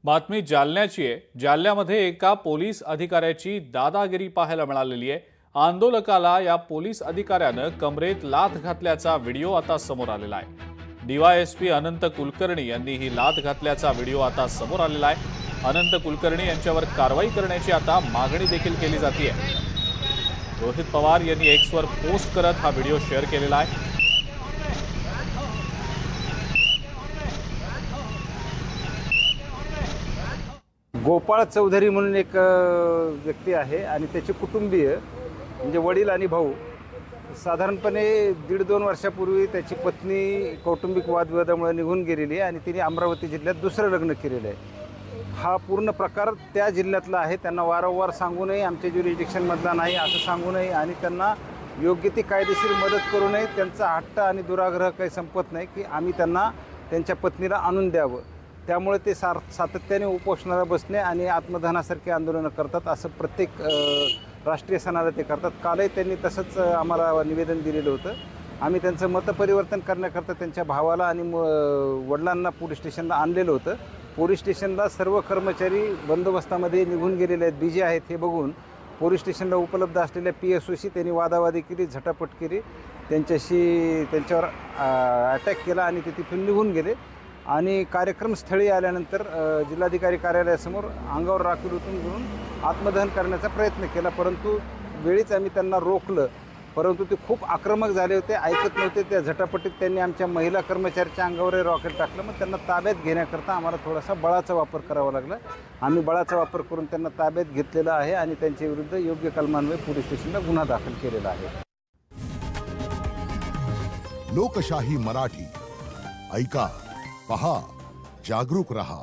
बातमी जालन्याची आहे। जालन्यामध्ये एका पोलीस अधिकाऱ्याची दादागिरी पाहायला मिळालेली आहे। आंदोलकाला या पोलीस अधिकाऱ्यानं कमरेत लाथ घातल्याचा व्हिडिओ आता समोर आलेला आहे। डीवायएसपी अनंत कुलकर्णी यांनी ही लाथ घातल्याचा व्हिडिओ आता समोर आलेला आहे। अनंत कुलकर्णी यांच्यावर कारवाई करण्याची आता मागणी देखील केली जाते। रोहित पवार यांनी एक्सवर पोस्ट करत हा व्हिडिओ शेअर केलेला आहे। गोपाळ चौधरी म्हणून एक व्यक्ती आहे आणि त्याचे कुटुंबीय म्हणजे वडील आणि भाऊ साधारणपणे 1.5-2 वर्षापूर्वी त्याची पत्नी कौटुंबिक वादविवादामुळे निघून गेलेली आहे आणि तिने अमरावती जिल्ह्यात दुसरं लग्न केलेलं आहे। हा पूर्ण प्रकार त्या जिल्ह्यातला आहे। त्यांना वारंवार सांगूनही आमच्या ज्युरिडिक्शनमधला नाही असं सांगूनही आणि त्यांना योग्य ती कायदेशीर मदत करूनही त्यांचा हट्ट आणि दुराग्रह काही संपत नाही की आम्ही त्यांना त्यांच्या पत्नीला आणून द्यावं। त्यामुळे ते सातत्याने उपोषणाला बसणे आणि आत्मदहनासारखी आंदोलनं करतात। असं प्रत्येक राष्ट्रीय सणाला ते करतात। कालही त्यांनी तसंच आम्हाला निवेदन दिलेलं होतं। आम्ही त्यांचं मतपरिवर्तन करण्याकरता त्यांच्या भावाला आणि वडिलांना पोलीस स्टेशनला आणलेलं होतं। पोलीस स्टेशनला सर्व कर्मचारी बंदोबस्तामध्ये निघून गेलेले आहेत, बिजी आहेत हे बघून पोलीस स्टेशनला उपलब्ध असलेल्या PSOशी त्यांनी वादावादी केली, झटापट केली, त्यांच्यावर अटॅक केला आणि ते तिथून निघून गेले। आणि कार्यक्रमस्थळी आल्यानंतर जिल्हाधिकारी कार्यालयासमोर अंगावर राखीव ओतून घेऊन आत्मदहन करण्याचा प्रयत्न केला, परंतु वेळीच आम्ही त्यांना रोखलं। परंतु ते खूप आक्रमक झाले होते, ऐकत नव्हते। त्या झटापटीत त्यांनी आमच्या महिला कर्मचाऱ्याच्या अंगावरही रॉकेट टाकलं। मग त्यांना ताब्यात घेण्याकरता आम्हाला थोडासा बळाचा वापर करावा लागला। आम्ही बळाचा वापर करून त्यांना ताब्यात घेतलेला आहे आणि त्यांच्या विरुद्ध योग्य कलमान्वये पोलीस स्टेशनला गुन्हा दाखल केलेला आहे। लोकशाही मराठी ऐका, पहा, जागरूक रहा।